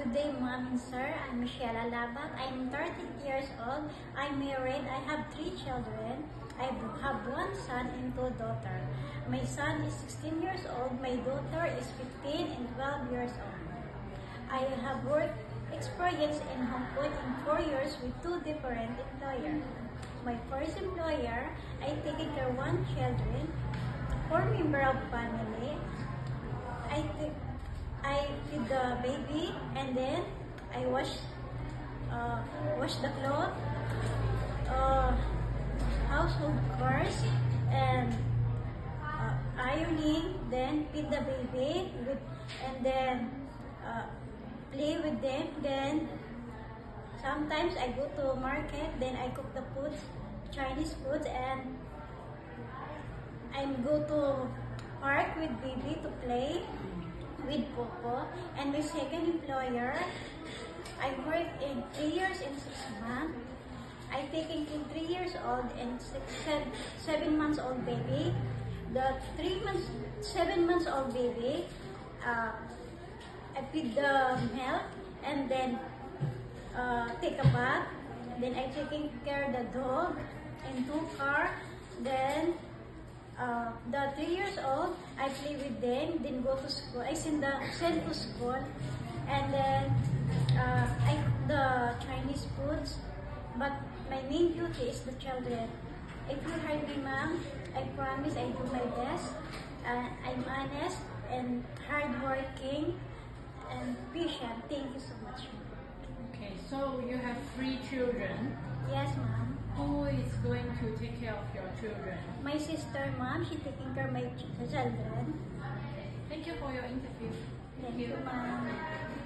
Good day, Mom and Sir. I'm Michelle Alabang. I'm 30 years old. I'm married. I have 3 children. I have 1 son and 2 daughters. My son is 16 years old. My daughter is 15 and 12 years old. I have work experience in Hong Kong in 4 years with 2 different employers. My first employer, I take care of 1 children, 4 member of family. I feed the baby and then I wash the clothes, household chores, and ironing. Then feed the baby and then play with them. Then sometimes I go to market. Then I cook the foods, Chinese foods, and I go to park with baby to play with Popo. And my second employer, I work in 3 years and 6 months. I taking in 3 years old and 7 months old baby. The 7 months old baby, I feed the milk and then take a bath. Then I taking care of the dog and 2 cars. Then the 3 years old, I play with them, then go to school. I send to school, and then I cook the Chinese foods. But my main duty is the children. If you hire me, Mom, I promise I do my best. I'm honest and hardworking and patient. Thank you so much. Okay, so you have 3 children. Yes, Mom. Who is going to take care of your children? My sister, Mom, she's taking care of my children. Thank you for your interview. Thank you, Mom.